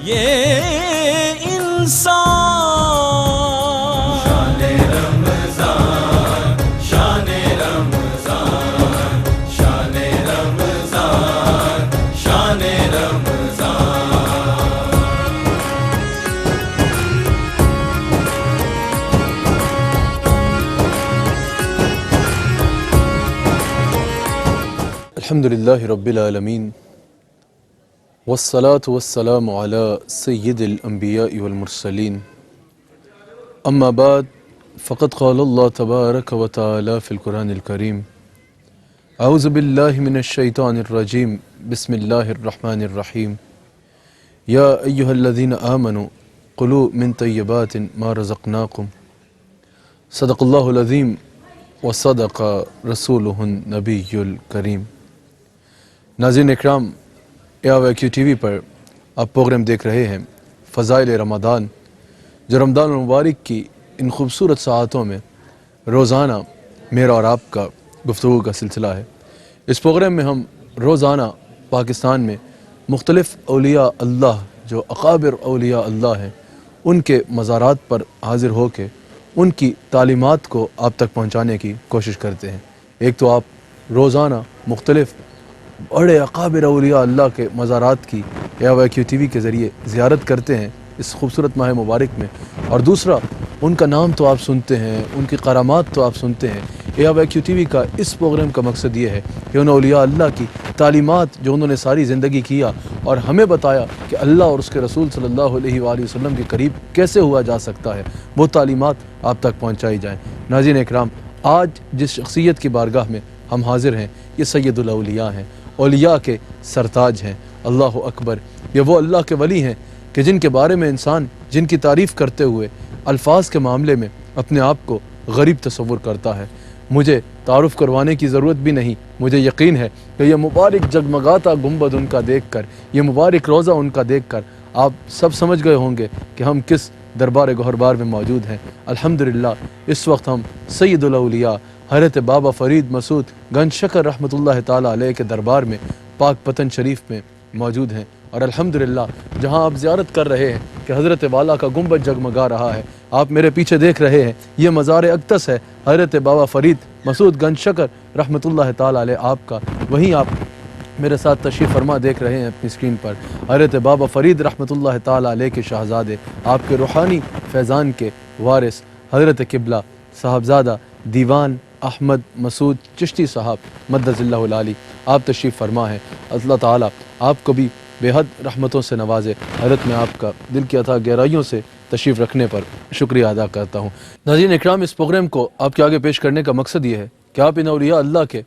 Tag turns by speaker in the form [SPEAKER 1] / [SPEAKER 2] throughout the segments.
[SPEAKER 1] یہ انسان
[SPEAKER 2] شان رمضان شان رمضان شان رمضان شان رمضان
[SPEAKER 3] الحمد لله رب العالمين والصلاة والسلام على سيد الأنبياء والمرسلين أما بعد فقد قال الله تبارك وتعالى في القرآن الكريم أعوذ بالله من الشيطان الرجيم بسم الله الرحمن الرحيم يا أيها الذين آمنوا قلوا من طيبات ما رزقناكم صدق الله العظيم وصدق رسوله النبي الكريم. ناظرین اکرام، AOIQ ٹی وی پر آپ پروگرام دیکھ رہے ہیں فضائل رمضان، جو رمضان المبارک کی ان خوبصورت ساعتوں میں روزانہ میرا اور آپ کا گفتگو کا سلسلہ ہے۔ اس پروگرام میں ہم روزانہ پاکستان میں مختلف اولیاء اللہ جو اکابر اولیاء اللہ ہیں ان کے مزارات پر حاضر ہو کے ان کی تعلیمات کو آپ تک پہنچانے کی کوشش کرتے ہیں۔ ایک تو آپ روزانہ مختلف بڑے اکابر اولیاء اللہ کے مزارات کی AOIQ ٹی وی کے ذریعے زیارت کرتے ہیں اس خوبصورت ماہ مبارک میں، اور دوسرا ان کا نام تو آپ سنتے ہیں، ان کی کرامات تو آپ سنتے ہیں۔ AOIQ ٹی وی کا اس پروگرام کا مقصد یہ ہے کہ ان اولیاء اللہ کی تعلیمات جو انہوں نے ساری زندگی کیا اور ہمیں بتایا کہ اللہ اور اس کے رسول صلی اللہ علیہ وآلہ وسلم کے قریب کیسے ہوا جا سکتا ہے، وہ تعلیمات آپ تک پہنچائی جائیں۔ ناظرین اکرام، آج جس شخصیت کی بارگاہ میں ہم حاضر ہیں یہ سید الاولیاء ہیں، اولیاء کے سرتاج ہیں۔ اللہ اکبر! یہ وہ اللہ کے ولی ہیں کہ جن کے بارے میں انسان جن کی تعریف کرتے ہوئے الفاظ کے معاملے میں اپنے آپ کو غریب تصور کرتا ہے۔ مجھے تعارف کروانے کی ضرورت بھی نہیں، مجھے یقین ہے کہ یہ مبارک جگمگاتا گنبد ان کا دیکھ کر، یہ مبارک روزہ ان کا دیکھ کر آپ سب سمجھ گئے ہوں گے کہ ہم کس دربار گہربار میں موجود ہیں۔ الحمدللہ اس وقت ہم سید الاولیاء حضرت بابا فرید مسعود گنج شکر رحمۃ اللہ تعالیٰ علیہ کے دربار میں پاک پتن شریف میں موجود ہیں، اور الحمدللہ جہاں آپ زیارت کر رہے ہیں کہ حضرت والا کا گنبد جگمگا رہا ہے، آپ میرے پیچھے دیکھ رہے ہیں یہ مزار اقدس ہے حضرت بابا فرید مسعود گنج شکر رحمۃ اللہ تعالیٰ علیہ آپ کا۔ وہیں آپ میرے ساتھ تشریف فرما دیکھ رہے ہیں اپنی اسکرین پر حضرت بابا فرید رحمۃ اللہ تعالیٰ علیہ کے شہزادے، آپ کے روحانی فیضان کے وارث حضرت قبلہ صاحبزادہ دیوان احمد مسعود چشتی صاحب مدد اللہ العالی آپ تشریف فرما ہیں۔ اللہ تعالیٰ آپ کو بھی بے حد رحمتوں سے نوازے۔ حضرت میں آپ کا دل کی عطا گہرائیوں سے تشریف رکھنے پر شکریہ ادا کرتا ہوں۔ ناظرین اکرام، اس پروگرام کو آپ کے آگے پیش کرنے کا مقصد یہ ہے کہ آپ ان اولیاء اللہ کے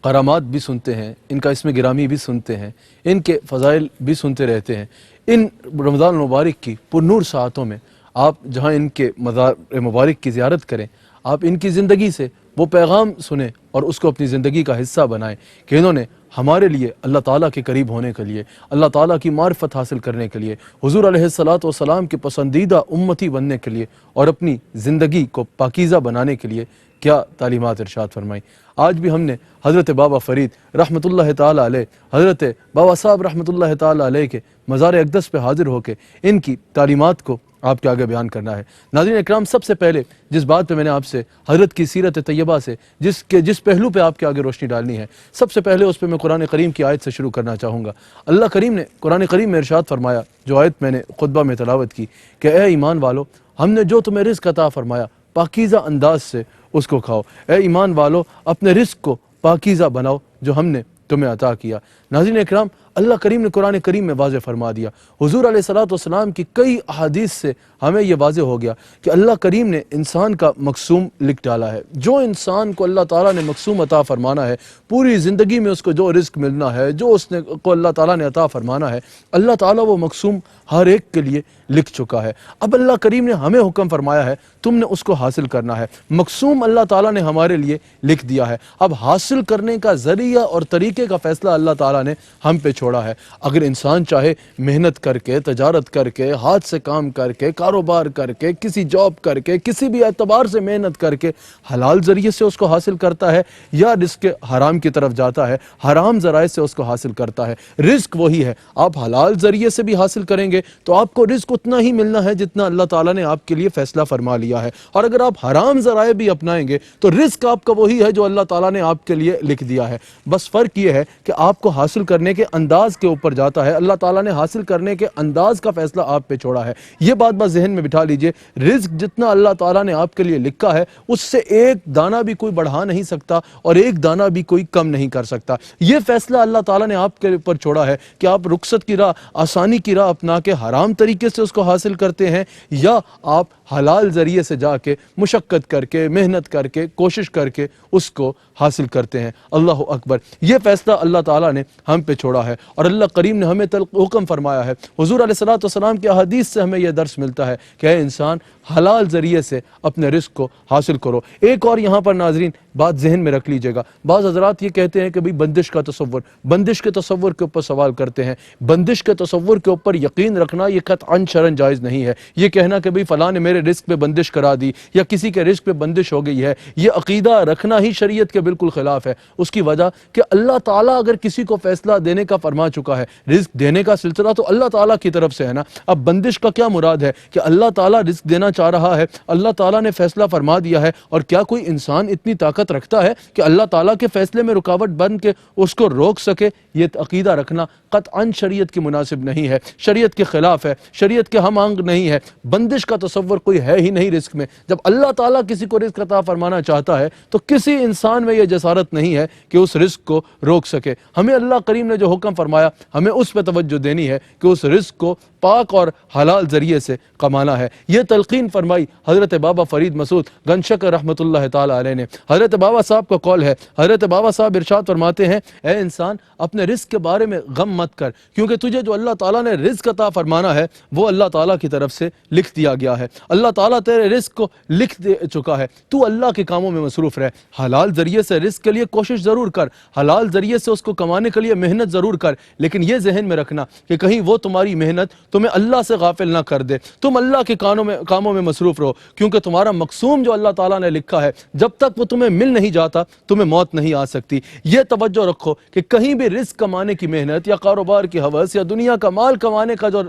[SPEAKER 3] کرامات بھی سنتے ہیں، ان کا اسم گرامی بھی سنتے ہیں، ان کے فضائل بھی سنتے رہتے ہیں۔ ان رمضان المبارک کی پرنور ساعتوں میں آپ جہاں ان کے مزار مبارک کی زیارت کریں، آپ ان کی زندگی سے وہ پیغام سنیں اور اس کو اپنی زندگی کا حصہ بنائیں کہ انہوں نے ہمارے لیے اللہ تعالیٰ کے قریب ہونے کے لیے، اللہ تعالیٰ کی معرفت حاصل کرنے کے لیے، حضور علیہ الصلاۃ والسلام کے پسندیدہ امتی بننے کے لیے اور اپنی زندگی کو پاکیزہ بنانے کے لیے کیا تعلیمات ارشاد فرمائی۔ آج بھی ہم نے حضرت بابا فرید رحمۃ اللہ تعالیٰ علیہ، حضرت بابا صاحب رحمۃ اللہ تعالیٰ علیہ کے مزار اقدس پہ حاضر ہو کے ان کی تعلیمات کو آپ کے آگے بیان کرنا ہے۔ ناظرین اکرام، سب سے پہلے جس بات پہ میں نے آپ سے حضرت کی سیرت طیبہ سے جس پہلو پہ آپ کے آگے روشنی ڈالنی ہے، سب سے پہلے اس پہ میں قرآن کریم کی آیت سے شروع کرنا چاہوں گا۔ اللہ کریم نے قرآن کریم میں ارشاد فرمایا، جو آیت میں نے خطبہ میں تلاوت کی، کہ اے ایمان والو، ہم نے جو تمہیں رزق عطا فرمایا پاکیزہ انداز سے اس کو کھاؤ۔ اے ایمان والو، اپنے رزق کو پاکیزہ بناؤ جو ہم نے تمہیں عطا کیا۔ ناظرین اکرام، اللہ کریم نے قرآن کریم میں واضح فرما دیا، حضور علیہ الصلاۃ والسلام کی کئی احادیث سے ہمیں یہ واضح ہو گیا کہ اللہ کریم نے انسان کا مقسوم لکھ ڈالا ہے۔ جو انسان کو اللہ تعالیٰ نے مقسوم عطا فرمانا ہے، پوری زندگی میں اس کو جو رزق ملنا ہے، جو اس نے کو اللہ تعالیٰ نے عطا فرمانا ہے، اللہ تعالیٰ وہ مقسوم ہر ایک کے لیے لکھ چکا ہے۔ اب اللہ کریم نے ہمیں حکم فرمایا ہے تم نے اس کو حاصل کرنا ہے۔ مقسوم اللہ تعالیٰ نے ہمارے لیے لکھ دیا ہے، اب حاصل کرنے کا ذریعہ اور طریقے کا فیصلہ اللہ تعالیٰ نے ہم پہ چھوڑا ہے۔ اگر انسان چاہے محنت کر کے، تجارت کر کے، ہاتھ سے کام کر کے، کاروبار کر کے، کسی جاب کر کے، کسی بھی اعتبار سے محنت کر کے حلال ذریعے سے اس کو حاصل کرتا ہے یا رزق حرام کی طرف جاتا ہے، حرام ذرائع سے اس کو حاصل کرتا ہے، رزق وہی ہے۔ آپ حلال ذریعے سے بھی حاصل کریں گے تو آپ کو رزق اتنا ہی ملنا ہے جتنا اللہ تعالیٰ نے آپ کے لیے فیصلہ فرما لیا ہے، اور اگر آپ حرام ذرائع بھی اپنائیں گے تو رزق آپ کا وہی ہے جو اللہ تعالیٰ نے آپ کے لیے لکھ دیا ہے۔ بس فرق یہ ہے کہ آپ کو حاصل کرنے کے انداز کے اوپر جاتا ہے، اللہ تعالیٰ نے حاصل کرنے کے انداز کا فیصلہ آپ پہ چھوڑا ہے۔ یہ بات بس ذہن میں بٹھا لیجئے، رزق جتنا اللہ تعالیٰ نے آپ کے لیے لکھا ہے اس سے ایک دانہ بھی کوئی بڑھا نہیں سکتا اور ایک دانہ بھی کوئی کم نہیں کر سکتا۔ یہ فیصلہ اللہ تعالیٰ نے آپ کے اوپر چھوڑا ہے کہ آپ رخصت کی راہ، آسانی کی راہ اپنا کے حرام طریقے سے اس کو حاصل کرتے ہیں یا آپ حلال ذریعے سے جا کے مشقت کر کے، محنت کر کے، کوشش کر کے اس کو حاصل کرتے ہیں۔ اللہ اکبر، یہ فیصلہ اللہ تعالیٰ نے ہم پہ چھوڑا ہے، اور اللہ کریم نے ہمیں حکم فرمایا ہے۔ حضور علیہ الصلوۃ والسلام کی احادیث سے ہمیں یہ درس ملتا ہے کہ اے انسان، حلال ذریعے سے اپنے رزق کو حاصل کرو۔ ایک اور یہاں پر ناظرین بات ذہن میں رکھ لیجئے گا، بعض حضرات یہ کہتے ہیں کہ بھئی بندش کا تصور، بندش کے تصور کے اوپر سوال کرتے ہیں۔ بندش کے تصور کے اوپر یقین رکھنا یہ قطعاً شرعاً جائز نہیں ہے۔ یہ کہنا کہ بھئی فلاں نے میرے رزق پہ بندش کرا دی یا کسی کے رزق پہ بندش ہو گئی ہے، یہ عقیدہ رکھنا ہی شریعت کے بالکل خلاف ہے۔ اس کی وجہ کہ اللہ تعالیٰ اگر کسی کو فیصلہ دینے کا فرما چکا ہے، رزق دینے کا سلسلہ تو اللہ تعالیٰ کی طرف سے ہے نا۔ اب بندش کا کیا مراد ہے کہ اللہ تعالیٰ رزق دینا چاہ رہا ہے، اللہ تعالیٰ نے فیصلہ فرما دیا ہے، اور کیا کوئی انسان اتنی طاقت رکھتا ہے کہ اللہ تعالیٰ کے فیصلے میں رکاوٹ بن کے اس کو روک سکے؟ یہ عقیدہ رکھنا قطعاً شریعت کی مناسب نہیں ہے، شریعت کے خلاف ہے، شریعت کے ہم آہنگ نہیں ہے۔ بندش کا تصور کوئی ہے ہی نہیں رزق میں۔ جب اللہ تعالیٰ کسی کو رزق عطا فرمانا چاہتا ہے تو کسی انسان میں یہ جسارت نہیں ہے کہ اس رزق کو روک سکے۔ ہمیں اللہ کریم نے جو حکم فرمایا ہمیں اس پہ توجہ دینی ہے کہ اس رزق کو پاک اور حلال ذریعے سے کمانا ہے۔ یہ تلقین فرمائی حضرت بابا فرید مسعود گنج شکر رحمۃ اللہ تعالی علیہ نے۔ حضرت بابا صاحب کا قول ہے، حضرت بابا صاحب ارشاد فرماتے ہیں، اے انسان، اپنے رزق کے بارے میں غم مت کر، کیونکہ تجھے جو اللہ تعالیٰ نے رزق عطا فرمانا ہے وہ اللہ تعالیٰ کی طرف سے لکھ دیا گیا ہے۔ اللہ تعالیٰ تیرے رزق کو لکھ دے چکا ہے، تو اللہ کے کاموں میں مصروف رہ۔ حلال ذریعے سے رزق کے لیے کوشش ضرور کر، حلال ذریعے سے اس کو کمانے کے لیے محنت ضرور کر، لیکن یہ ذہن میں رکھنا کہ کہیں وہ تمہاری محنت تمہیں اللہ سے غافل نہ کر دے، تم اللہ کے کاموں میں مصروف رہو، کیونکہ تمہارا مقصوم جو اللہ تعالیٰ نے لکھا ہے جب تک وہ تمہیں مل نہیں جاتا تمہیں موت نہیں آ سکتی۔ یہ توجہ رکھو کہ کہیں بھی رزق کمانے کی محنت یا کاروبار کی ہوس یا دنیا کا مال کمانے کا جو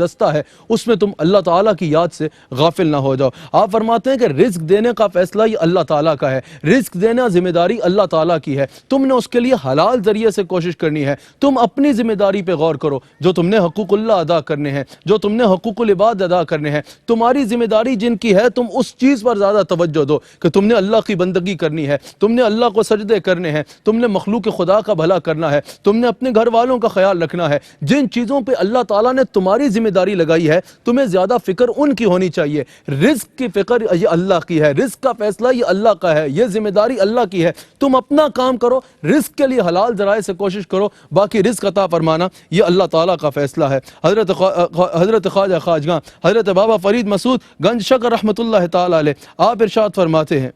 [SPEAKER 3] رستہ ہے اس میں تم اللہ تعالیٰ کی یاد سے غافل نہ ہو جاؤ۔ آپ فرماتے ہیں کہ رزق دینے کا فیصلہ یہ اللہ تعالیٰ کا ہے، رزق دینا ذمہ داری اللہ تعالیٰ کی ہے، تم نے اس کے لیے حلال ذریعے سے کوشش کرنی ہے۔ تم اپنی ذمہ داری پہ غور کرو، جو تم نے حقوق اللہ ادا کرنے ہیں، جو تم نے حقوق العباد ادا کرنے ہیں، تمہاری ذمہ داری جن کی ہے تم اس چیز پر زیادہ توجہ دو کہ تم نے اللہ کی بندگی کرنی ہے، تم نے اللہ کو سجدے کرنے ہیں، تم نے مخلوق خدا کا بھلا کرنا ہے، تم نے اپنے گھر والوں کا خیال رکھنا ہے۔ جن چیزوں پہ اللہ تعالیٰ نے تمہاری ذمہ داری لگائی ہے تمہیں زیادہ فکر ان کی ہونی چاہیے۔ رزق کی فکر یہ اللہ کی ہے، رزق کا فیصلہ یہ اللہ کا ہے، یہ ذمہ داری اللہ کی ہے۔ تم اپنا کام کرو، رزق کے لیے حلال ذرائع سے کوشش کرو، باقی رزق عطا فرمانا یہ اللہ تعالیٰ کا فیصلہ ہے۔ حضرت خواجہ خواجگاں حضرت بابا فرید مسعود گنج شکر رحمۃ اللہ تعالی علیہ آپ ارشاد فرماتے ہیں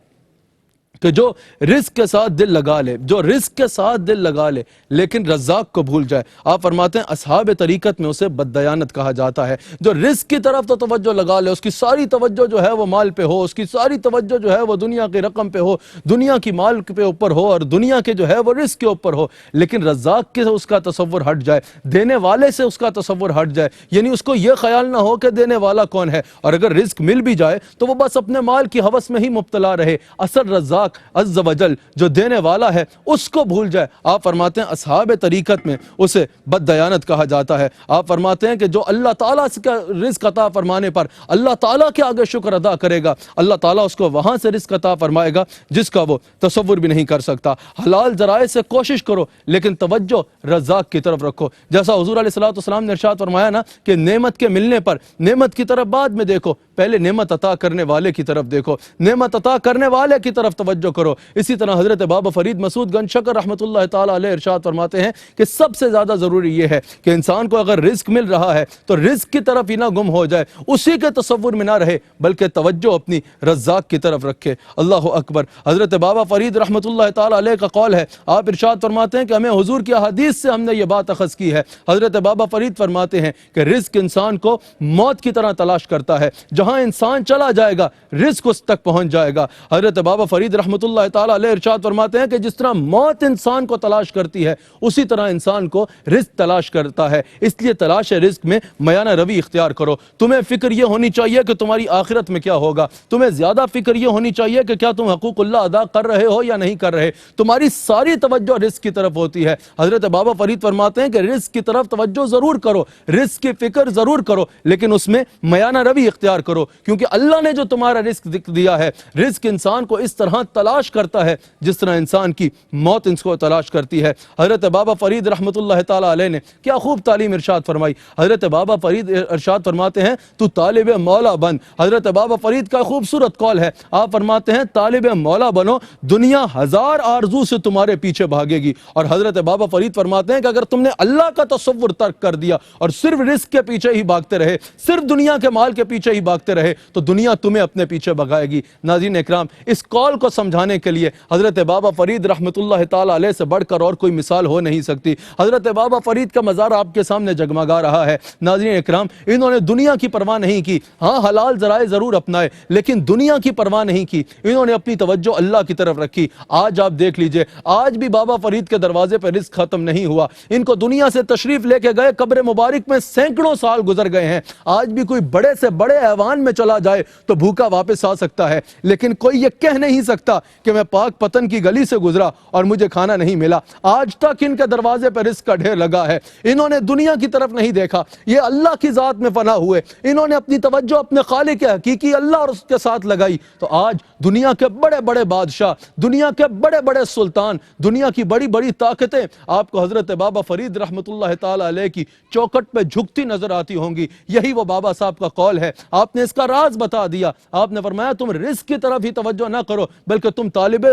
[SPEAKER 3] کہ جو رزق کے ساتھ دل لگا لے، جو رزق کے ساتھ دل لگا لے لیکن رزاق کو بھول جائے، آپ فرماتے ہیں اصحاب طریقت میں اسے بددیانت کہا جاتا ہے۔ جو رزق کی طرف تو توجہ لگا لے، اس کی ساری توجہ جو ہے وہ مال پہ ہو، اس کی ساری توجہ جو ہے وہ دنیا کی رقم پہ ہو، دنیا کی مال پہ اوپر ہو اور دنیا کے جو ہے وہ رزق کے اوپر ہو، لیکن رزاق کے اس کا تصور ہٹ جائے، دینے والے سے اس کا تصور ہٹ جائے، یعنی اس کو یہ خیال نہ ہو کہ دینے والا کون ہے، اور اگر رزق مل بھی جائے تو وہ بس اپنے مال کی ہوس میں ہی مبتلا رہے، اصل رزاق عز و جل جو دینے والا ہے اس کو بھول جائے۔ آپ فرماتے ہیں اصحاب طریقت میں اسے بددیانت کہا جاتا ہے۔ آپ فرماتے ہیں کہ جو اللہ تعالیٰ کا رزق عطا فرمانے پر اللہ تعالیٰ کے آگے شکر ادا کرے گا، اللہ تعالیٰ اس کو وہاں سے رزق عطا فرمائے گا جس کا وہ تصور بھی نہیں کر سکتا۔ حلال ذرائع سے کوشش کرو لیکن توجہ رزاق کی طرف رکھو، جیسا حضور علیہ الصلوۃ والسلام نے ارشاد فرمایا نا کہ نعمت کے ملنے پر نعمت کی طرف بعد میں دیکھو، پہلے نعمت عطا کرنے والے کی طرف دیکھو، نعمت عطا کرنے والے کی طرف توجہ توجہ کرو. اسی طرح حضرت بابا فرید مسعود گنج شکر رحمۃ اللہ تعالیٰ علیہ ارشاد فرماتے ہیں کہ سب سے زیادہ ضروری یہ ہے کہ انسان کو اگر رزق مل رہا ہے تو رزق کی طرف ہی نہ گم ہو جائے, اسی کے تصور میں نہ رہے, بلکہ توجہ اپنی رزاق کی طرف رکھے. اللہ اکبر. حضرت بابا فرید رحمۃ اللہ تعالیٰ علیہ کا قول ہے, آپ ارشاد فرماتے ہیں کہ ہمیں حضور کی احادیث سے ہم نے یہ بات اخذ کی ہے. حضرت بابا فرید فرماتے ہیں کہ رزق انسان کو موت کی طرح تلاش کرتا ہے, جہاں انسان چلا جائے گا رزق اس تک پہنچ جائے گا. حضرت بابا فرید رحمۃ اللہ تعالیٰ علیہ ارشاد فرماتے ہیں کہ جس طرح موت انسان کو تلاش کرتی ہے اسی طرح انسان کو رزق تلاش کرتا ہے. اس لیے تلاش رزق میں میانہ روی اختیار کرو. تمہیں فکر یہ ہونی چاہیے کہ تمہاری آخرت میں کیا ہوگا, تمہیں زیادہ فکر یہ ہونی چاہیے کہ کیا تم حقوق اللہ ادا کر رہے ہو یا نہیں کر رہے. تمہاری ساری توجہ رزق کی طرف ہوتی ہے. حضرت بابا فرید فرماتے ہیں کہ رزق کی طرف توجہ ضرور کرو, رزق کی فکر ضرور کرو, لیکن اس میں میانہ روی اختیار کرو, کیونکہ اللہ نے جو تمہارا رزق دیا ہے, رزق انسان کو اس طرح تلاش کرتا ہے جس طرح انسان کی موت اس کو تلاش کرتی ہے. حضرت بابا فرید رحمۃ اللہ تعالیٰ علیہ نے کیا خوب تعلیم ارشاد فرمائی. حضرت بابا فرید ارشاد فرماتے ہیں تو طالب مولا بن. حضرت بابا فرید کا خوبصورت قول ہے, آپ فرماتے ہیں طالب مولا بنو, دنیا ہزار آرزو سے تمہارے پیچھے بھاگے گی. اور حضرت بابا فرید فرماتے ہیں کہ اگر تم نے اللہ کا تصور ترک کر دیا اور صرف رزق کے پیچھے ہی بھاگتے رہے, صرف دنیا کے مال کے پیچھے ہی بھاگتے رہے, تو دنیا تمہیں اپنے پیچھے بھگائے گی. ناظرین اکرام, اس قول کو سمجھانے کے لیے حضرت بابا فرید رحمۃ اللہ تعالیٰ علیہ سے بڑھ کر اور کوئی مثال ہو نہیں سکتی. حضرت بابا فرید کا مزار آپ کے سامنے جگمگا رہا ہے. ناظرین اکرام, انہوں نے دنیا کی پرواہ نہیں کی, ہاں حلال ذرائع ضرور اپنائے, لیکن دنیا کی پرواہ نہیں کی. انہوں نے اپنی توجہ اللہ کی طرف رکھی. آج آپ دیکھ لیجئے, آج بھی بابا فرید کے دروازے پہ رزق ختم نہیں ہوا. ان کو دنیا سے تشریف لے کے گئے, قبر مبارک میں سینکڑوں سال گزر گئے ہیں. آج بھی کوئی بڑے سے بڑے ایوان میں چلا جائے تو بھوکا واپس آ سکتا ہے, لیکن کوئی یہ کہہ نہیں سکتا کہ میں پاک پتن کی گلی سے گزرا اور مجھے کھانا نہیں ملا. آج تک ان کے دروازے پہ رزق کا ڈھیر لگا ہے. انہوں نے دنیا کی طرف نہیں دیکھا, یہ اللہ کی ذات میں فنا ہوئے. انہوں نے اپنی توجہ اپنے خالق حقیقی اللہ اور اس کے ساتھ لگائی, تو آج دنیا کے بڑے بڑے بادشاہ, دنیا کے بڑے بڑے سلطان, دنیا کی بڑی بڑی طاقتیں آپ کو حضرت بابا فرید رحمۃ اللہ تعالیٰ علیہ کی چوکٹ پہ جھکتی نظر آتی ہوں گی. یہی وہ بابا صاحب کا قول ہے. آپ نے اس کا راز بتا دیا. آپ نے فرمایا تم رزق کی طرف ہی توجہ نہ کرو, بلکہ تم طالب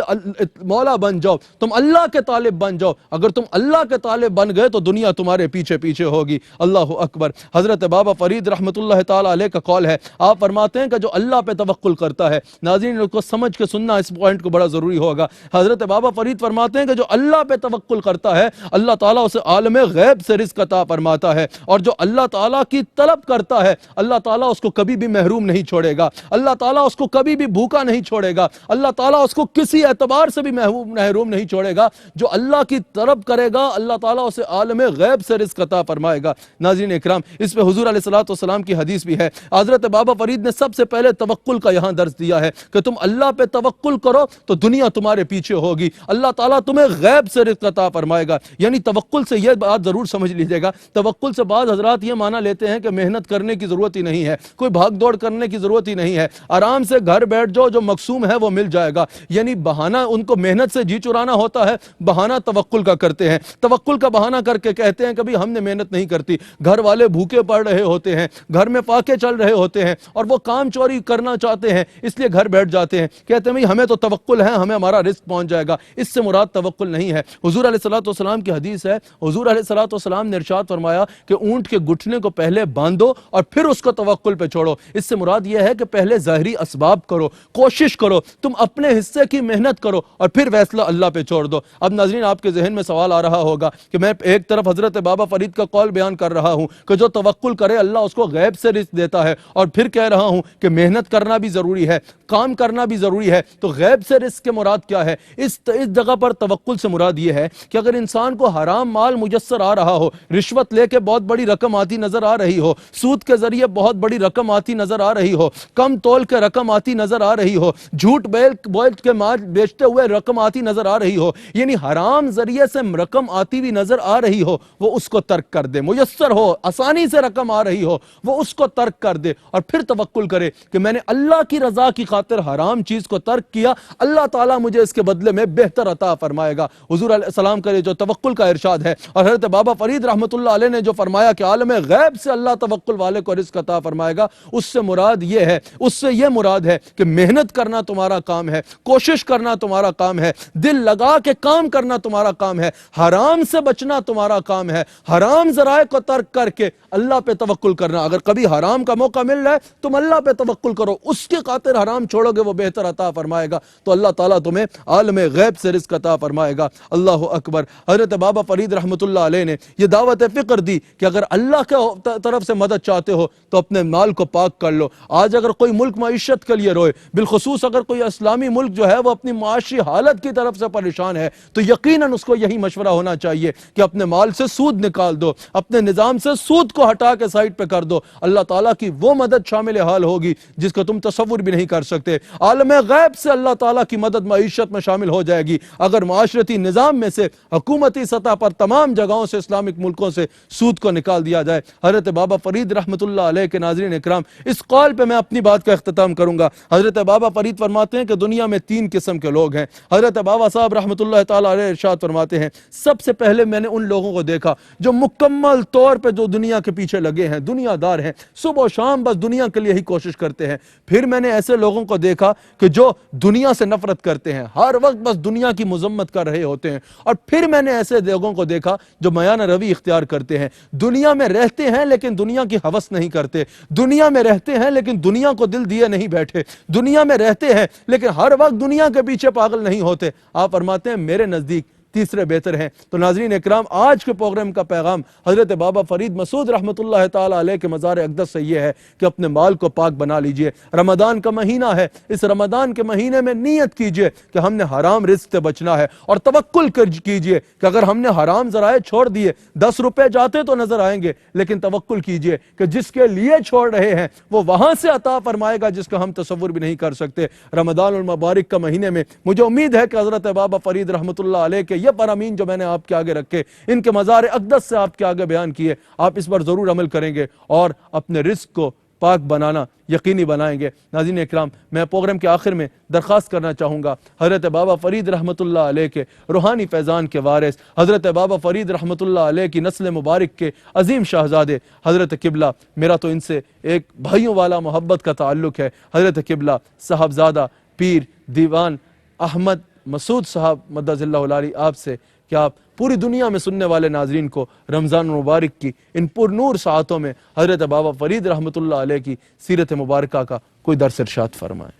[SPEAKER 3] مولا بن جاؤ, تم اللہ کے طالب بن جاؤ. اگر تم اللہ کے طالب بن گئے تو دنیا تمہارے پیچھے پیچھے ہوگی. اللہ اکبر. حضرت بابا فرید رحمۃ اللہ تعالیٰ علیہ کا قول ہے, آپ فرماتے ہیں کہ جو اللہ پہ توکل کرتا ہے, ناظرین کو سمجھ کے سننا اس پوائنٹ کو بڑا ضروری ہوگا. حضرت بابا فرید فرماتے ہیں کہ جو اللہ پہ توکل کرتا ہے, اللہ تعالیٰ اسے عالم غیب سے رزق عطا فرماتا ہے, اور جو اللہ تعالیٰ کی طلب کرتا ہے اللہ تعالیٰ اس کو کبھی بھی محروم نہیں چھوڑے گا. اللہ تعالیٰ اس کو کبھی بھی بھوکا نہیں چھوڑے گا. اللہ تعالیٰ اس کو کسی اعتبار سے بھی محروم نہیں چھوڑے گا. جو اللہ کی طلب کرے گا اللہ تعالیٰ اسے عالم غیب سے رزق عطا فرمائے گا. ناظرین اکرام, اس پہ حضور علیہ الصلوۃ والسلام کی حدیث بھی ہے. حضرت بابا فرید نے سب سے پہلے توکل کا یہاں درس دیا ہے کہ تم اللہ پہ توکل کرو تو دنیا تمہارے پیچھے ہوگی. اللہ تعالیٰ تمہیں غیب سے رزق عطا فرمائے گا. یعنی توکل سے یہ بات ضرور سمجھ لیجیے گا, توکل سے بعض حضرات یہ معنی لیتے ہیں کہ محنت کرنے کی ضرورت ہی نہیں ہے, کوئی بھاگ دوڑ کرنے کی ضرورت ہی نہیں ہے, آرام سے گھر بیٹھ جاؤ, جو مقسوم ہے وہ مل جائے گا. یعنی بہانہ, ان کو محنت سے جی چرانا ہوتا ہے, بہانہ توکل کا کرتے ہیں. توکل کا بہانہ کر کے کہتے ہیں کہ ہم نے محنت نہیں کرتی, گھر والے بھوکے پڑ رہے ہوتے ہیں, گھر میں فاقے چل رہے ہوتے ہیں, اور وہ کام چوری کرنا چاہتے ہیں, اس لیے گھر بیٹھ جاتے ہیں. کہتے ہیں ہمیں تو توکل ہے, ہمیں ہمارا رزق پہنچ جائے گا. اس سے مراد توکل نہیں ہے. حضور علیہ الصلوۃ والسلام کی حدیث ہے, حضور علیہ الصلوۃ والسلام نے ارشاد فرمایا کہ اونٹ کے گھٹنے کو پہلے باندھو اور پھر اس کو توکل پہ چھوڑو. اس سے مراد یہ ہے کہ پہلے ظاہری اسباب کرو, کوشش کرو, تم اپنے حصے کی محنت کرو اور پھر فیصلہ اللہ پہ چھوڑ دو. اب ناظرین, آپ کے ذہن میں سوال آ رہا ہوگا کہ میں ایک طرف حضرت بابا فرید کا قول بیان کر رہا ہوں کہ جو توکل کرے اللہ اس کو غیب سے رزق دیتا ہے, اور پھر کہہ رہا ہوں کہ محنت کرنا بھی ضروری ہے, کام کرنا بھی ضروری ہے, تو غیب سے رزق کے مراد کیا ہے؟ اس جگہ پر توکل سے مراد یہ ہے کہ اگر انسان کو حرام مال میسر آ رہا ہو, رشوت لے کے بہت بڑی رقم آتی نظر آ رہی ہو, سود کے ذریعے بہت بڑی رقم آتی نظر آ رہی ہو, کم تول کے رقم آتی نظر آ رہی ہو, جھوٹ بول کے مال بیچتے ہوئے رقم آتی نظر آ رہی ہو, یعنی حرام ذریعے سے رقم آتی بھی نظر آ رہی ہو, وہ اس کو ترک کر دے. میسر ہو, آسانی سے رقم آ رہی ہو, وہ اس کو ترک کر دے اور پھر توکل کرے کہ میں نے اللہ کی رضا کی خاطر حرام چیز کو ترک کیا, اللہ تعالیٰ مجھے اس کے بدلے میں بہتر عطا فرمائے گا. حضور علیہ السلام کا جو توکل کا ارشاد ہے, اور حضرت بابا فرید رحمۃ اللہ علیہ نے جو فرمایا کہ عالم غیب سے اللہ توکل والے کو رزق عطا فرمائے گا, اس سے مراد یہ ہے, اس سے یہ مراد ہے کہ محنت کرنا تمہارا کام ہے, کوشش کرنا تمہارا کام ہے، دل لگا کے کام کرنا تمہارا کام ہے، حرام سے بچنا تمہارا کام ہے، حرام ذرائع کو ترک کر کے اللہ پہ توکل کرنا۔ اگر کبھی حرام کا موقع مل رہا ہے تم اللہ پہ توکل کرو، اس کی خاطر حرام چھوڑو گے وہ بہتر عطا فرمائے گا، تو اللہ تعالیٰ تمہیں عالم غیب سے رزق عطا فرمائے گا۔ اللہ اکبر۔ حضرت بابا فرید رحمۃ اللہ علیہ نے یہ دعوت فکر دی کہ اگر اللہ کے طرف سے مدد چاہتے ہو تو اپنے مال کو پاک کر لو۔ آج اگر کوئی ملک معیشت کے لیے روئے، بالخصوص اگر کوئی اسلامی ملک جو ہے وہ اپنی معاشی حالت کی طرف سے پریشان ہے، تو یقیناً اس کو یہی مشورہ ہونا چاہیے کہ اپنے مال سے سود نکال دو، اپنے نظام سے سود کو ہٹا کے سائٹ پہ کر دو۔ اللہ تعالیٰ کی وہ مدد شامل حال ہوگی جس کو تم تصور بھی نہیں کر سکتے۔ عالم غیب سے اللہ تعالیٰ کی مدد معیشت میں شامل ہو جائے گی اگر معاشرتی نظام میں سے، حکومتی سطح پر تمام جگہوں سے، اسلامک ملکوں سے سود کو نکال دیا جائے۔ حضرت بابا فرید رحمۃ اللہ علیہ کے ناظرین اکرام، اس قول پہ میں اپنی بات کا اختتام کروں گا۔ حضرت بابا فرید فرماتے ہیں کہ دنیا میں 3 قسم کے لوگ ہیں۔ حضرت بابا صاحب رحمۃ اللہ تعالیٰ علیہ ارشاد فرماتے ہیں، سب سے پہلے میں نے ان لوگوں کو دیکھا جو مکمل طور پہ جو دنیا کے پیچھے لگے ہیں، دنیا دار ہیں، صبح و شام بس دنیا کے لیے ہی کوشش کرتے ہیں۔ پھر میں نے ایسے لوگوں کو دیکھا کہ جو دنیا سے نفرت کرتے ہیں، ہر وقت بس دنیا کی مذمت کر رہے ہوتے ہیں۔ اور پھر میں نے ایسے لوگوں کو دیکھا جو میانہ روی اختیار کرتے ہیں، دنیا میں رہتے ہیں لیکن دنیا کی ہوس نہیں کرتے، دنیا میں رہتے ہیں لیکن دنیا کو دل دیے نہیں بیٹھے، دنیا میں رہتے ہیں لیکن ہر وقت دنیا کے پیچھے پاگل نہیں ہوتے۔ آپ فرماتے ہیں میرے نزدیک تیسرے بہتر ہیں۔ تو ناظرین اکرام، آج کے پروگرام کا پیغام حضرت بابا فرید مسعود رحمۃ اللہ تعالی علیہ کے مزار اقدس سے یہ ہے کہ اپنے مال کو پاک بنا لیجئے۔ رمضان کا مہینہ ہے، اس رمضان کے مہینے میں نیت کیجئے کہ ہم نے حرام رزق سے بچنا ہے، اور توکل کیجئے کہ اگر ہم نے حرام ذرائع چھوڑ دیے، 10 روپے جاتے تو نظر آئیں گے، لیکن توکل کیجئے کہ جس کے لیے چھوڑ رہے ہیں وہ وہاں سے عطا فرمائے گا جس کا ہم تصور بھی نہیں کر سکتے۔ رمضان المبارک کا مہینے میں مجھے امید ہے کہ حضرت بابا فرید رحمۃ اللہ علیہ کے یہ فرامین جو میں نے آپ کے آگے رکھے، ان کے مزار اقدس سے آپ کے آگے بیان کیے، آپ اس پر ضرور عمل کریں گے اور اپنے رزق کو پاک بنانا یقینی بنائیں گے۔ ناظرین اکرام، میں پروگرام کے آخر میں درخواست کرنا چاہوں گا حضرت بابا فرید رحمۃ اللہ علیہ کے روحانی فیضان کے وارث، حضرت بابا فرید رحمۃ اللہ علیہ کی نسل مبارک کے عظیم شہزادے حضرت قبلہ، میرا تو ان سے ایک بھائیوں والا محبت کا تعلق ہے، حضرت قبلہ صاحبزادہ پیر دیوان احمد مسعود صاحب مدد اللہ العالی، آپ سے کہ آپ پوری دنیا میں سننے والے ناظرین کو رمضان مبارک کی ان پر نور ساعتوں میں حضرت بابا فرید رحمۃ اللہ علیہ کی سیرت مبارکہ کا کوئی درس ارشاد فرمائیں۔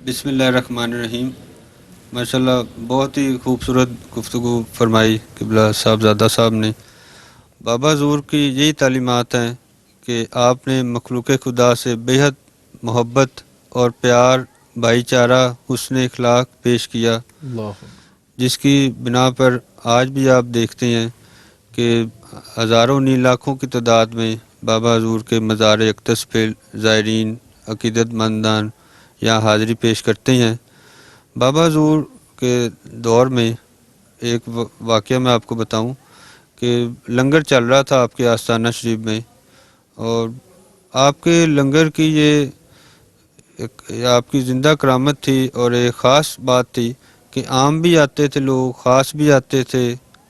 [SPEAKER 1] بسم اللہ الرحمن الرحیم۔ ماشاءاللہ بہت ہی خوبصورت گفتگو فرمائی قبلہ صاحبزادہ صاحب نے۔ بابا حضور کی یہی تعلیمات ہیں کہ آپ نے مخلوق خدا سے بے حد محبت اور پیار، بھائی چارہ، حسن اخلاق پیش کیا، جس کی بنا پر آج بھی آپ دیکھتے ہیں کہ ہزاروں نہیں لاکھوں کی تعداد میں بابا حضور کے مزار اقدس پہ زائرین، عقیدت مندان یہاں حاضری پیش کرتے ہیں۔ بابا حضور کے دور میں ایک واقعہ میں آپ کو بتاؤں کہ لنگر چل رہا تھا آپ کے آستانہ شریف میں، اور آپ کے لنگر کی یہ آپ کی زندہ کرامت تھی، اور ایک خاص بات تھی کہ عام بھی آتے تھے لوگ، خاص بھی آتے تھے،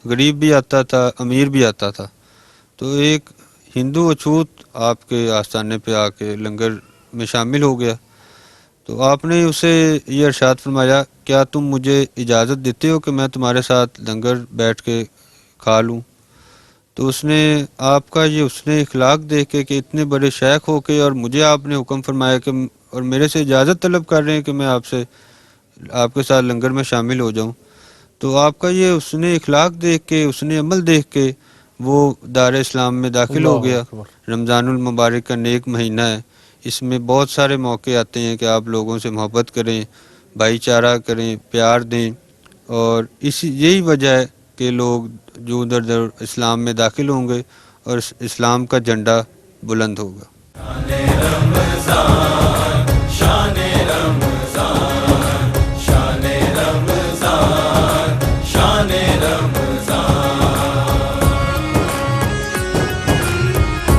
[SPEAKER 1] غریب بھی آتا تھا، امیر بھی آتا تھا۔ تو ایک ہندو اچھوت آپ کے آستانے پہ آ کے لنگر میں شامل ہو گیا، تو آپ نے اسے یہ ارشاد فرمایا، کیا تم مجھے اجازت دیتے ہو کہ میں تمہارے ساتھ لنگر بیٹھ کے کھا لوں؟ تو اس نے آپ کا یہ حسن اخلاق دیکھ کے کہ اتنے بڑے شیخ ہو کے اور مجھے آپ نے حکم فرمایا کہ اور میرے سے اجازت طلب کر رہے ہیں کہ میں آپ کے ساتھ لنگر میں شامل ہو جاؤں، تو آپ کا یہ حسن اخلاق دیکھ کے، حسن عمل دیکھ کے وہ دار اسلام میں داخل ہو گیا۔ رمضان المبارک کا نیک مہینہ ہے، اس میں بہت سارے موقع آتے ہیں کہ آپ لوگوں سے محبت کریں، بھائی چارہ کریں، پیار دیں، اور یہی وجہ ہے کہ لوگ جو ادھر ادھر اسلام میں داخل ہوں گے اور اسلام کا جھنڈا بلند ہوگا۔
[SPEAKER 2] شان رمضان، شان